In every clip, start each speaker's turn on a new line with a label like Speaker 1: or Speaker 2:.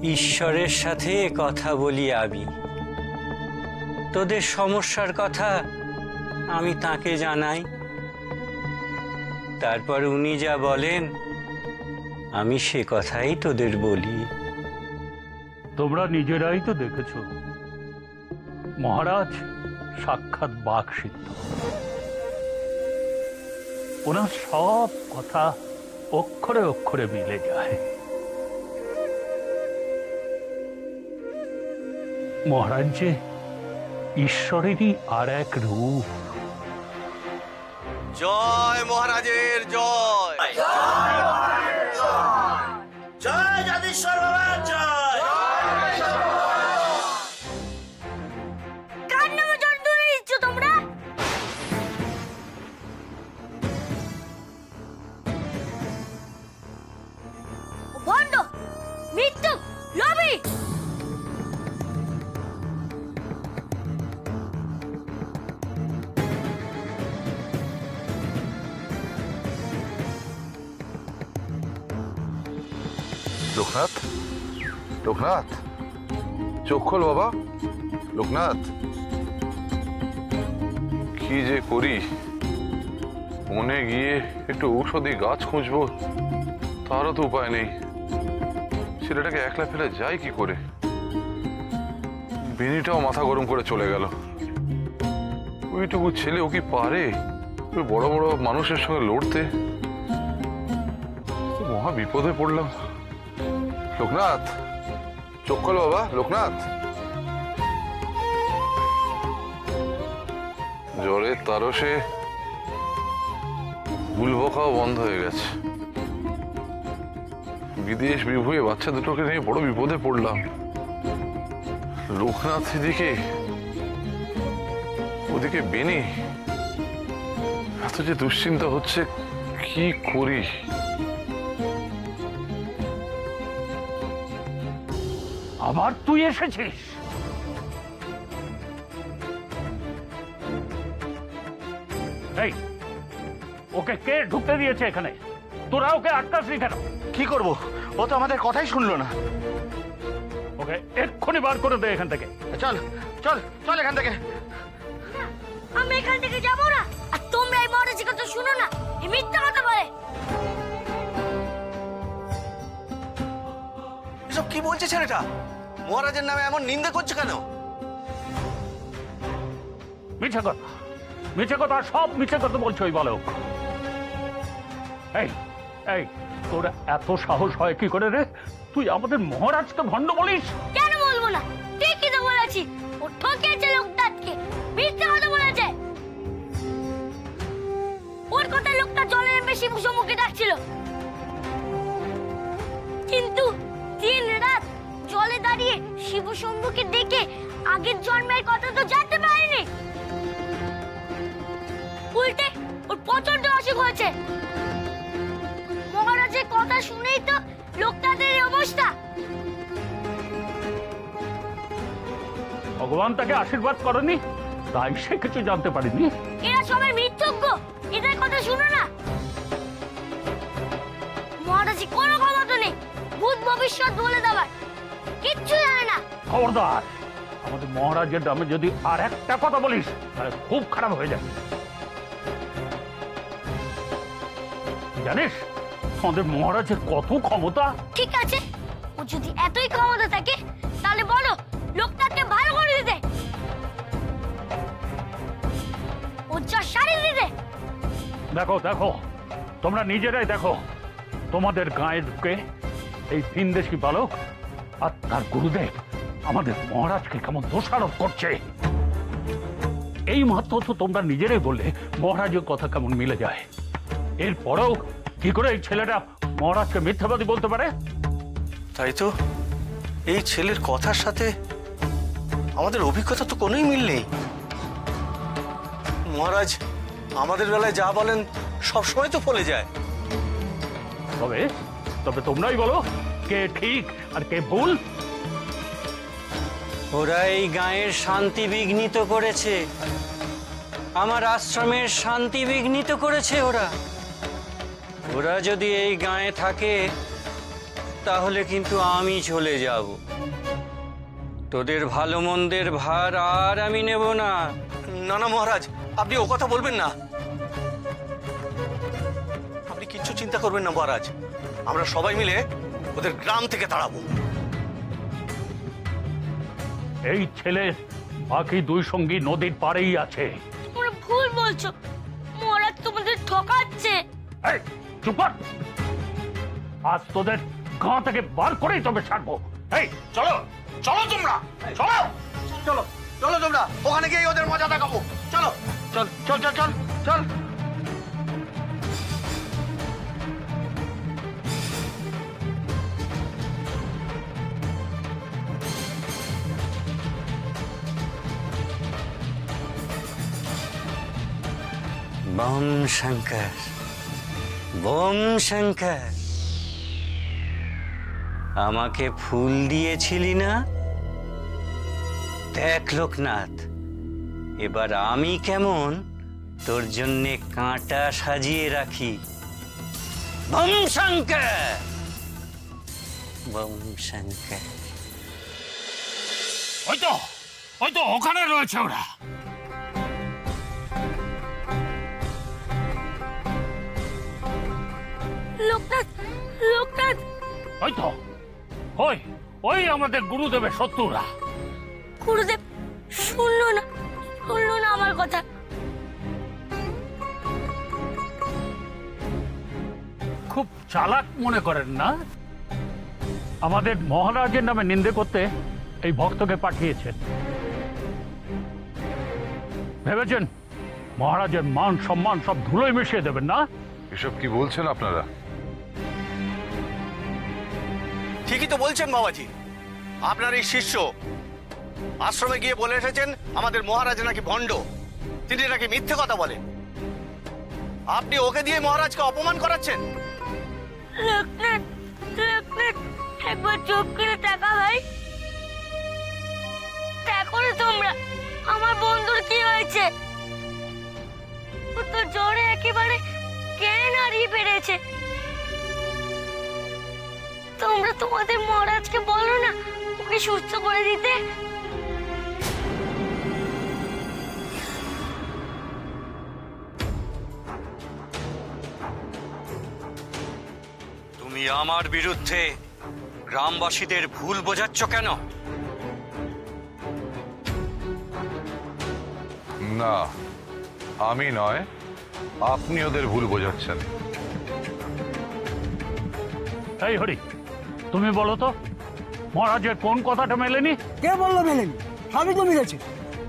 Speaker 1: ঈশ্বরের সাথে কথা বলি আমি। তোদের সমস্যার কথা আমি তাকে জানাই, তারপর উনি যা বলেন আমি সে কথাই তোদের বলি।
Speaker 2: তোমরা নিজেরাই তো দেখেছো মহারাজ সাক্ষাৎ বাকসিদ্ধ। ওনার সব কথা অক্ষরে অক্ষরে মিলে যায়। মহারাজ যে ঈশ্বরেরই আর এক রূপ।
Speaker 3: জয় মহারাজের জয়, জয় জাদীশ্বর বাবার জয়।
Speaker 4: কার নামে জল তুলে দিচ্ছ তোমরা? ভণ্ড, মিথ্যুক, লোভী।
Speaker 5: লোকনাথ, লোকনাথ, চোখ খোল বাবা। লোকনাথ, কি যে করি, মনে গিয়ে একটু ঔষধি গাছ খুঁজবো, তারও তো উপায় নেই। ছেলেটাকে একলা ফেলে যাই কি করে? বেনিটাও মাথা গরম করে চলে গেল। ওইটুকু ছেলে ও কি পারে বড় বড় মানুষের সঙ্গে লড়তে? মহা বিপদে পড়লাম। লোকনাথ, চোখ খোল বাবা। লোকনাথ, জ্বরের তারসে গুলবকাও বন্ধ হয়ে গেছে। বিদেশ বিভুঁয়ে বাচ্চা দুটোকে নিয়ে বড় বিপদে পড়লাম। লোকনাথ এদিকে, ওদিকে বেনি। এত যে দুশ্চিন্তা হচ্ছে, কি করি?
Speaker 2: আবার তুই এসেছিস? এই, ওকে কে ঢুকতে দিয়েছে এখানে? তোরা ওকে আটকাসনি কেন?
Speaker 3: কি করব, ও তো আমাদের কথাই শুনলো না।
Speaker 2: ওকে এক্ষুনি বার করে দে এখান থেকে।
Speaker 3: চল চল চল এখান থেকে।
Speaker 4: আমি এখান থেকে যাবো না। আর তোমরা এই মহারাজের কথা শুনো না, এই মিথ্যা কথা বলে।
Speaker 3: এসব কি বলছে ছেলেটা? মহারাজের নামে এমন নিন্দা করছে কেন?
Speaker 2: মিছে কথা, মিছে কথা, সব মিছে কথা বলছো ওই বলো। এই এই, তোর এত সাহস হয় কি করে রে? তুই আমাদের মহারাজকে ভণ্ড বলিস?
Speaker 4: কেন বলবো না? ঠিকই তো বলেছি। ও ঠকিয়েছে লোকনাথকে, মিথ্যা কথা বলেছে। ওর কথা লোকটা জলে নেমে শিব সম্মুখে ডাকছিল, কিন্তু দিন রাত জলে দাঁড়িয়ে শিব সম্মুখে দেখে আগের জন্মের কথা তো জানতে পারেনি। উল্টে ওর প্রচন্ড অসুখ হয়েছে। মহারাজের কথা শুনেই তো লোকনাথের এই অবস্থা।
Speaker 2: ভগবান তাকে আশীর্বাদ করেনি, তাই সে কিছু জানতে পারিনি।
Speaker 4: এরা সবাই মিথ্যুক, এদের কথা শুনো না। মহারাজের কোনো ক্ষমতা নেই ভূত ভবিষ্যৎ বলে দেওয়ার, কিচ্ছু জানে না।
Speaker 2: খবরদার, আমাদের মহারাজের নামে যদি আর একটা কথা বলিস তাহলে খুব খারাপ হয়ে যাবে। জানিস আমাদের মহারাজের কত ক্ষমতা?
Speaker 4: ঠিক আছে, ও যদি এতই ক্ষমতা থাকে তাহলে বলো লোকনাথকে ভালো করে দিতে, ও যা সারি দিতে।
Speaker 2: দেখো দেখো, তোমরা নিজেরাই দেখো, তোমাদের গায়ে ঢুকে এই ভিনদেশী বালক আর তার গুরুদেব আমাদের মহারাজকে কেমন দোষারোপ করছে। এই মাত্র তো তোমরা নিজেরাই বললে মহারাজের কথা কেমন মিলে যায়। এরপরেও কি করে এই ছেলেটা মহারাজকে মিথ্যাবাদী বলতে পারে?
Speaker 3: তাই তো, এই ছেলের কথার সাথে আমাদের অভিজ্ঞতা তো কোনোই মিল নেই। মহারাজ আমাদের বেলায় যা বলেন সবসময় তো ফলে যায়।
Speaker 2: তবে তবে তোমরাই বলো কে ঠিক আর কে ভুল।
Speaker 1: ওরা এই গাঁয়ের শান্তি বিঘ্নিত করেছে, আমার আশ্রমের শান্তি বিঘ্নিত করেছে। ওরা যদি এই গাঁয়ে থাকে তাহলে কিন্তু আমি চলে যাব। তোদের ভালো মন্দের ভার আর আমি নেব না।
Speaker 3: না না মহারাজ, আপনি ও কথা বলবেন না। আপনি কিচ্ছু চিন্তা করবেন না মহারাজ, আমরা সবাই মিলে ওদের গ্রাম থেকে তাড়াবো।
Speaker 2: এই ছেলে বাকি দুই সঙ্গী নদীর পাড়েই আছে।
Speaker 4: তোমরা ভুল বলছো, মহারাজ তোমাদের ঠকাচ্ছে।
Speaker 2: এই চুপ কর। আজ তোদের গাঁ থেকে বার করেই তবে ছাড়বো। এই চলো চলো তোমরা, চলো
Speaker 3: চলো চলো তোমরা ওখানে গিয়ে ওদের মজা দেখাবো। চলো চল চল চল চল চল।
Speaker 1: বম শঙ্কর, বম শঙ্কর, আমাকে ফুল দিয়েছিলি না? দেখ লোকনাথ, এবার আমি কেমন তোর জন্যে কাঁটা সাজিয়ে রাখি। বম শঙ্কর, বম শঙ্কর।
Speaker 2: ওই তো ওখানে রয়েছে ওরা।
Speaker 4: লোকনাথ, লোকনাথ,
Speaker 2: ওই তো ওই ওই আমাদের গুরুদেবের শত্রুরা।
Speaker 4: গুরুদেব শুনলো না, শুনলো না আমার কথা।
Speaker 2: খুব চালাক মনে করেন না? আমাদের মহারাজের নামে নিন্দে করতে এই ভক্তকে পাঠিয়েছেন। ভেবেছেন মহারাজের মান সম্মান সব ধুলোয় মিশিয়ে দেবেন না?
Speaker 5: এসব কি বলছেন আপনারা?
Speaker 3: ঠিকই তো বলছেন বাবাজি, আপনার এই শিষ্য আশ্রমে গিয়ে বলে এসেছেন আমাদের মহারাজ নাকি ভণ্ড, তিনি নাকি মিথ্যে কথা বলেন। আপনি ওকে দিয়ে মহারাজকে অপমান করাচ্ছেন।
Speaker 4: লোকনাথ, লোকনাথ, একবার চোখ করে তাকা ভাই। দেখো না তোমরা আমার বন্ধুর কি হয়েছে। ও তো জ্বরে একেবারে জ্ঞান হারিয়ে ফেলেছে। তোমরা তোমাদের মহারাজকে বলো না ওকে সুস্থ করে দিতে।
Speaker 1: তুমি আমার বিরুদ্ধে গ্রামবাসীদের ভুল বোঝাচ্ছ কেন?
Speaker 5: না, আমি নয়, আপনি ওদের ভুল বোঝাচ্ছেন।
Speaker 2: এই হরি, তুমি বলো তো মহারাজের কোন কথাটা মেলেনি?
Speaker 6: কে বললো মেলেনি? সবই তো মিলেছে।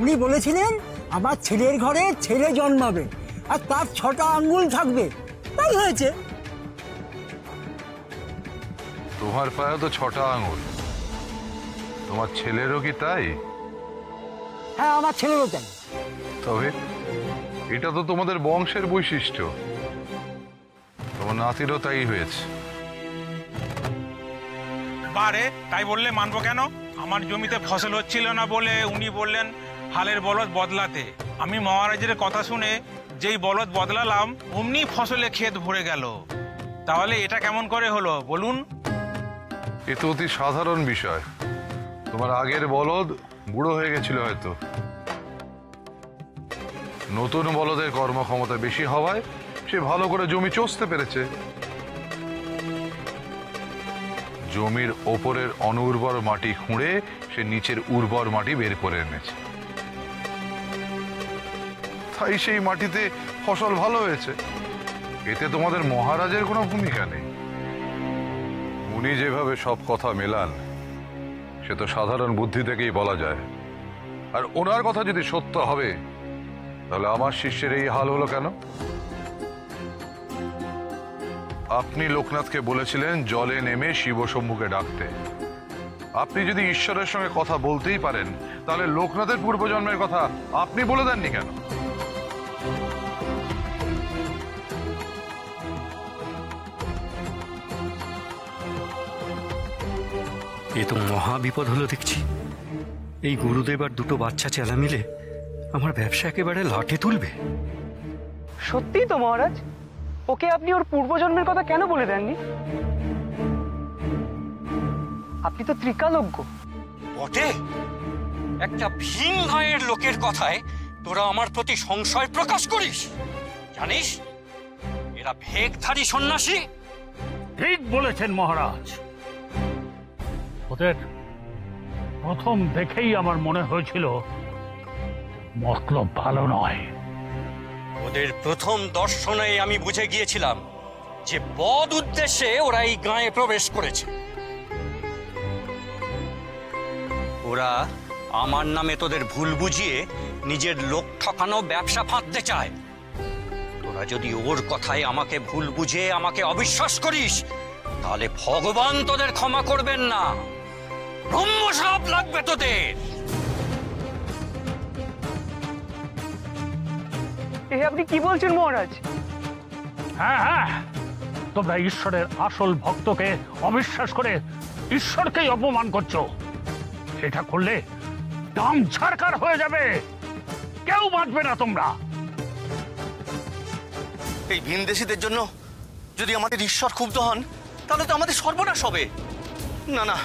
Speaker 6: উনি বলেছিলেন আমার ছেলের ঘরে ছেলে জন্মাবে আর তার 6টা আঙ্গুল থাকবে, তাই হয়েছে।
Speaker 5: তোমার পায়ে তো 6টা আঙুল, তোমার ছেলেরও কি তাই?
Speaker 6: হ্যাঁ, আমার ছেলেরও তাই।
Speaker 5: তবে এটা তো তোমাদের বংশের বৈশিষ্ট্য, তোমার নাতিরও তাই হয়েছে।
Speaker 7: বারে তাই বললে মানবো কেন? আমার জমিতে ফসল হচ্ছিল না বলে উনি বললেন হালের বলদ বদলাতে। আমি মহারাজের কথা শুনে যেই বলদ বদলালাম অমনি ফসলে ক্ষেত ভরে গেল। তাহলে এটা কেমন করে হলো বলুন?
Speaker 5: এ তো অতি সাধারণ বিষয়। তোমার আগের বলদ বুড়ো হয়ে গেছিল হয়তো, নতুন বলদের কর্মক্ষমতা বেশি হওয়ায় সে ভালো করে জমি চষতে পেরেছে। জমির ওপরের অনুর্বর মাটি খুঁড়ে সে নিচের উর্বর মাটি বের করে এনেছে, তাই সেই মাটিতে ফসল ভালো হয়েছে। এতে তোমাদের মহারাজের কোনো ভূমিকা নেই। উনি যেভাবে সব কথা মেলান সে তো সাধারণ বুদ্ধি থেকেই বলা যায়। আর ওনার কথা যদি সত্য হবে তাহলে আমার শিষ্যের এই হাল হলো কেন? আপনি লোকনাথকে বলেছিলেন জলে নেমে শিবশম্ভুকে ডাকতে। আপনি যদি ঈশ্বরের সঙ্গে কথা বলতেই পারেন তাহলে লোকনাথের পূর্বজন্মের কথা আপনি বলে দেননি কেন?
Speaker 1: এ তো মহা বিপদ হলো দেখছি। এই গুরুদেব আর দুটো বাচ্চা চেলা মিলে আমার ব্যবসা একেবারে লাটে তুলবে।
Speaker 8: সত্যিই তো মহারাজ, ওকে আপনি ওর পূর্বজন্মের কথা কেন বলে দেননি? আপনি তো ত্রিকালজ্ঞ।
Speaker 1: বটে, একটা ভিন গায়ের লোকের কথায় তোরা আমার প্রতি সংশয় প্রকাশ করিস। জানিস এরা ভেকধারী সন্ন্যাসী।
Speaker 2: ঠিক বলেছেন মহারাজ। ওদের প্রথম দেখেই আমার মনে হয়েছিল মতলব ভালো নয়।
Speaker 1: ওদের প্রথম দর্শনে আমি বুঝে গিয়েছিলাম যে বদ উদ্দেশ্যে ওরা এই গাঁয়ে প্রবেশ করেছে। ওরা আমার নামে তোদের ভুল বুঝিয়ে নিজের লোক ঠকানো ব্যবসা ফাঁদতে চায়। তোরা যদি ওর কথায় আমাকে ভুল বুঝে আমাকে অবিশ্বাস করিস, তাহলে ভগবান তোদের ক্ষমা করবেন না, ব্রহ্মশাপ লাগবে তোদের।
Speaker 8: এ আপনি কি বলছেন মহারাজ?
Speaker 2: হ্যাঁ হ্যাঁ, তোমরা ঈশ্বরের আসল ভক্তকে অবিশ্বাস করে ঈশ্বরকেই অপমান করছো। এটা করলে দাম ছাড়কার হয়ে যাবে, কেউ বাঁচবে না তোমরা।
Speaker 3: এই ভিনদেশীদের জন্য যদি আমাদের ঈশ্বর ক্ষুব্ধ হন, তাহলে তো আমাদের সর্বনাশ হবে। না না,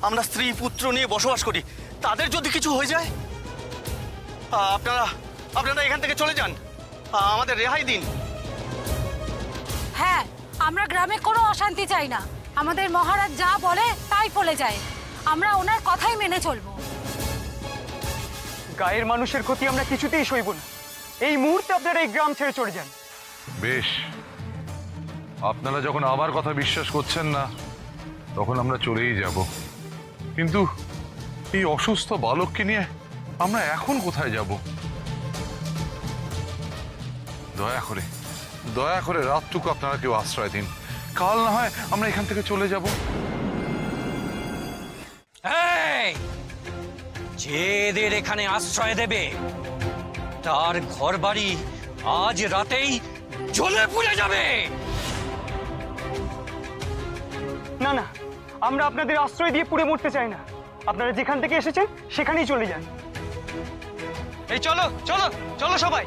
Speaker 3: আমরা স্ত্রী পুত্র নিয়ে বসবাস করি, তাদের যদি কিছু হয়ে যায়, আপনারা আপনারা এখান থেকে চলে যান, আমাদের রেহাই দিন।
Speaker 9: হ্যাঁ, আমরা গ্রামে কোনো অশান্তি চাই না। আমাদের মহারাজ যা বলে তাই ফলে যায়, আমরা ওনার কথাই মেনে চলবো।
Speaker 8: গায়ের মানুষের ক্ষতি আমরা কিছুতেই সইব না। এই মুহূর্তে আপনারা এই গ্রাম ছেড়ে চলে যান।
Speaker 5: বেশ, আপনারা যখন আমার কথা বিশ্বাস করছেন না, তখন আমরা চলেই যাব। কিন্তু এই অসুস্থ বালককে নিয়ে আমরা এখন কোথায় যাব? দয়া করে রাতটুকু আপনারা কেউ আশ্রয় দিন। কাল না হয় আমরা এখান থেকে চলে যাব।
Speaker 1: যে এদের এখানে আশ্রয় দেবে, তার ঘর বাড়ি আজ রাতেই জ্বলে পুড়ে যাবে।
Speaker 8: না না, আমরা আপনাদের আশ্রয় দিয়ে পুড়ে মরতে চাই না। আপনারা যেখান থেকে এসেছেন সেখানেই চলে যান। এই চলো চলো চলো সবাই,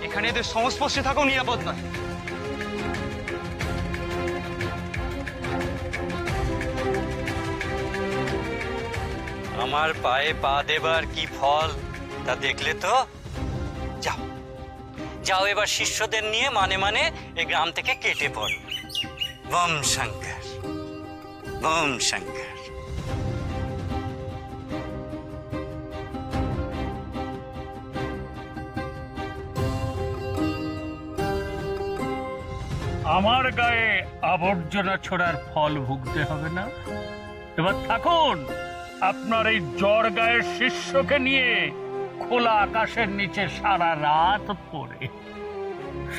Speaker 8: এখানে এদের সংস্পর্শে থাকাও নিরাপদ নয়।
Speaker 1: আমার পায়ে পা দেবার কি ফল তা দেখলে তো। যাও যাও, এবার শিষ্যদের নিয়ে মানে মানে এই গ্রাম থেকে কেটে পড়ো। বম শঙ্কর, বম শঙ্কর।
Speaker 2: আমার গায়ে আবর্জনা ছড়ার ফল ভুগতে হবে না। এবার থাকুন আপনার এই জ্বর গায়ের শিষ্যকে নিয়ে খোলা আকাশের নিচে সারা রাত পড়ে।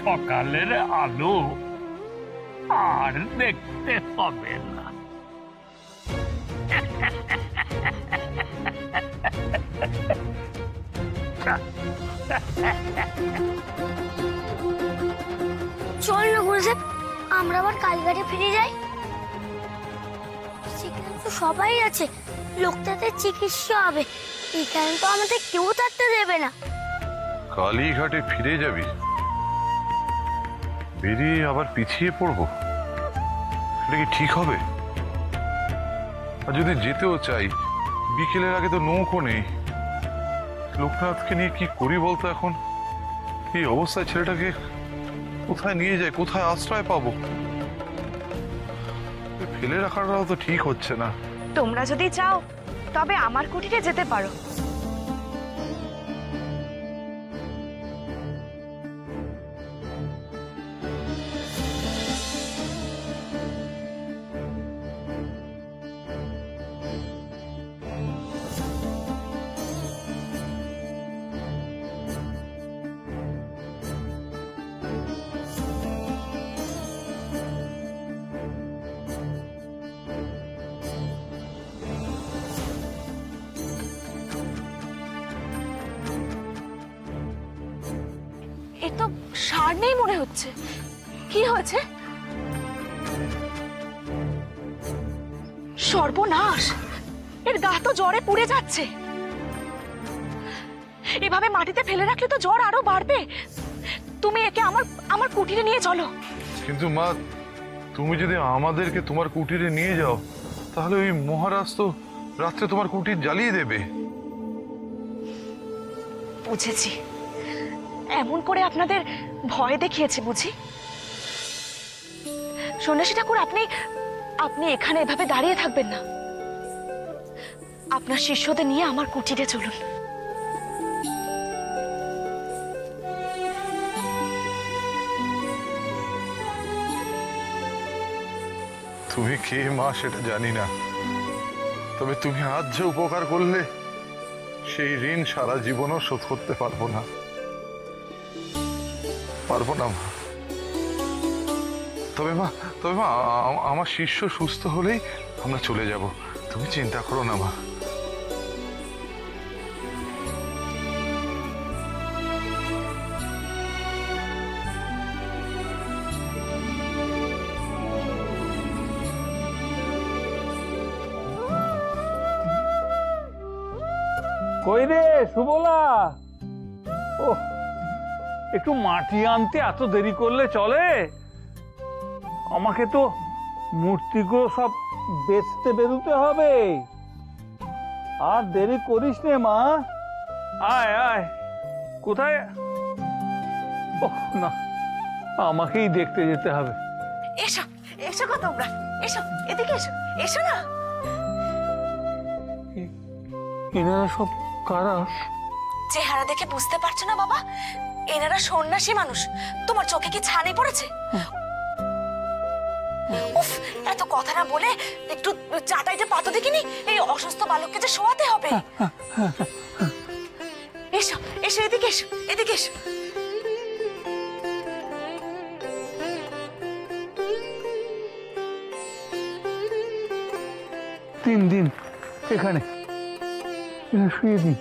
Speaker 2: সকালের আলো আর দেখতে হবে না।
Speaker 4: চল না গুরুদেব, আমরা আবার কালীঘাটে ফিরে যাই। সেখানে তো সবাই আছে, লোকটাতে চিকিৎসা হবে। এখানে তো আমাদের কেউ থাকতে দেবে না।
Speaker 5: কালীঘাটে ফিরে যাবি? বেরিয়ে আবার পিছিয়ে পড়বো? এটা কি ঠিক হবে? আর যদি যেতেও চাই, বিকেলের আগে তো নৌকো নেই। লোকনাথকে নিয়ে কি করি বলতো এখন? এই অবস্থায় ছেলেটাকে কোথায় নিয়ে যায়, কোথায় আশ্রয় পাবো? ফেলে রাখাটাও তো ঠিক হচ্ছে না।
Speaker 10: তোমরা যদি চাও তবে আমার কুটিরে যেতে পারো। এ তো সার নেই মনে হচ্ছে। কি হয়েছে? সর্বনাশ, এর গা তো জ্বরে পুড়ে যাচ্ছে। এভাবে মাটিতে ফেলে রাখলে তো জ্বর আরো বাড়বে। তুমি একে আমার কুটিরে নিয়ে চলো।
Speaker 5: কিন্তু মা, তুমি যদি আমাদেরকে তোমার কুটিরে নিয়ে যাও, তাহলে ওই মহারাজ তো রাত্রে তোমার কুটির জ্বালিয়ে দেবে।
Speaker 10: বুঝেছি, এমন করে আপনাদের ভয় দেখিয়েছে বুঝি। সন্ন্যাসী ঠাকুর, আপনি আপনি এখানে এভাবে দাঁড়িয়ে থাকবেন না, আপনার শিষ্যদের নিয়ে আমার কুটিরে চলুন।
Speaker 5: তুমি কে মা সেটা জানি না, তবে তুমি আজ যে উপকার করলে সেই ঋণ সারা জীবনও শোধ করতে পারবো না মা। তবে মা আমার শিষ্য সুস্থ হলেই আমরা চলে যাব, তুমি চিন্তা করো না মা।
Speaker 2: কই রে সুবলা, ও একটু মাটি আনতে এত দেরি করলে চলে? আমাকে তো মূর্তিগুলো সব বেচতে বেরোতে হবে, আর দেরি করিস নে মা। আয় আয়, কোথায়? ওহ না, আমাকেই দেখতে যেতে হবে।
Speaker 10: এসো এসো গো তোমরা, এসো এদিকে এসো, এসো না।
Speaker 2: এনারা সব কারা?
Speaker 10: চেহারা দেখে বুঝতে পারছো না বাবা? এনারা সন্ন্যাসী মানুষ। তোমার চোখে কি ছানি পড়েছে? উফ, এত কথা না বলে একটু চাটাইতে পাতো দেখিনি, এই অসুস্থ বালককে যে শোয়াতে হবে। এসো এসো, এদিকে এসো, এদিকে এসো।
Speaker 2: দিন এখানে শুয়ে দিন।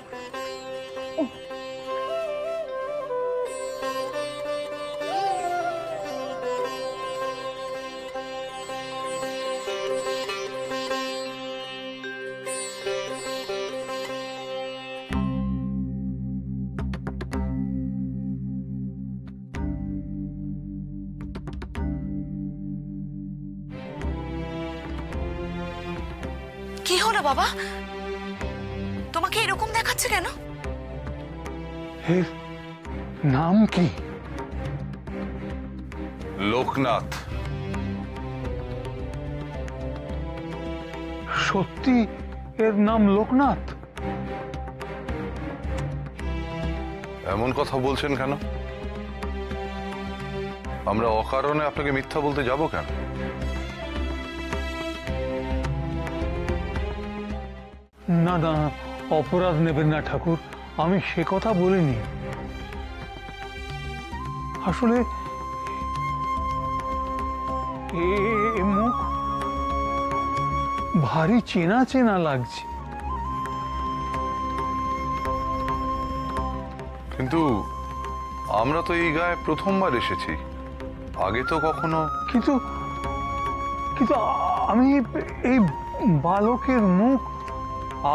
Speaker 10: কি হলো বাবা, তোমাকে এরকম দেখাচ্ছে কেন?
Speaker 2: এর নাম কি?
Speaker 5: লোকনাথ।
Speaker 2: সত্যি এর নাম লোকনাথ?
Speaker 5: এমন কথা বলছেন কেন? আমরা অকারণে আপনাকে মিথ্যা বলতে যাব কেন?
Speaker 2: না না, অপরাধ নেবেন না ঠাকুর, আমি সে কথা বলিনি। আসলে এ মুখ ভারী চেনা চেনা লাগছে।
Speaker 5: কিন্তু আমরা তো এই গায়ে প্রথমবার এসেছি, আগে তো কখনো।
Speaker 2: কিন্তু আমি এই বালকের মুখ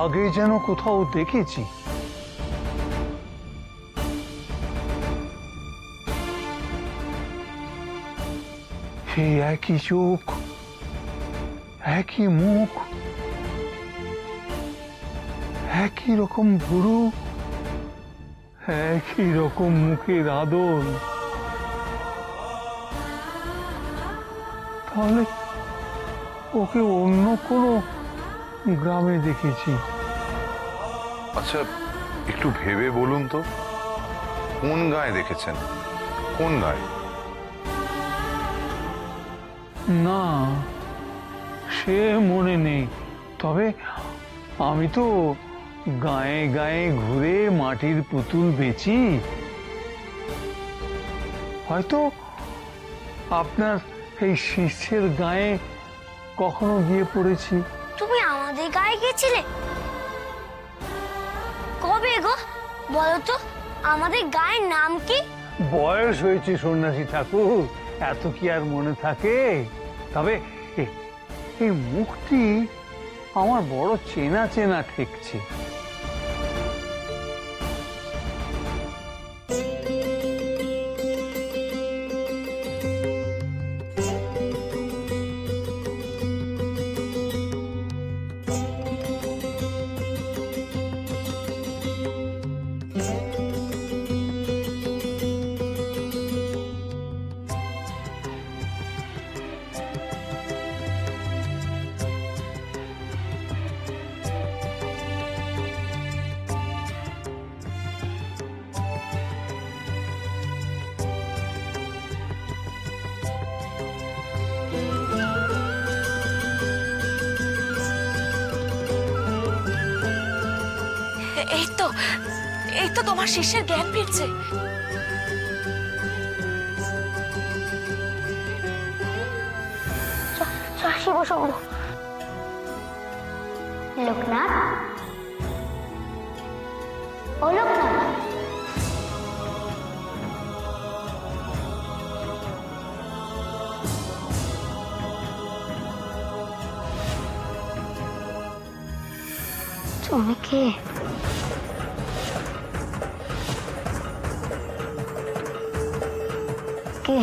Speaker 2: আগে যেন কোথাও দেখেছি। সেই একই চোখ, একই মুখ, একই রকম ভুরু, একই রকম মুখের আদল। তাহলে ওকে অন্য কোনো গ্রামে দেখেছি।
Speaker 5: আচ্ছা, একটু ভেবে বলুন তো, কোন গায়ে দেখেছেন? কোন গায়ে?
Speaker 2: না, সে মনে নেই, তবে আমি তো গায়ে গায়ে ঘুরে মাটির পুতুল বেচি। হয়তো আপনার এই শিষ্যের গায়ে কখনো গিয়ে পড়েছি।
Speaker 4: তুমি আমাদের গায়ে গেছিলে কবে গো? বলো তো, আমাদের গায়ের নাম কি?
Speaker 2: বয়স হয়েছে সন্ন্যাসী ঠাকুর, এত কি আর মনে থাকে? তবে এই মুখটি আমার বড় চেনা চেনা ঠেকছে।
Speaker 10: এই তো তোমার শিষ্যের জ্ঞান ফিরছে।
Speaker 4: শিব শম্ভু। লোকনাথ, ও লোকনাথ, তুমি কে? কে?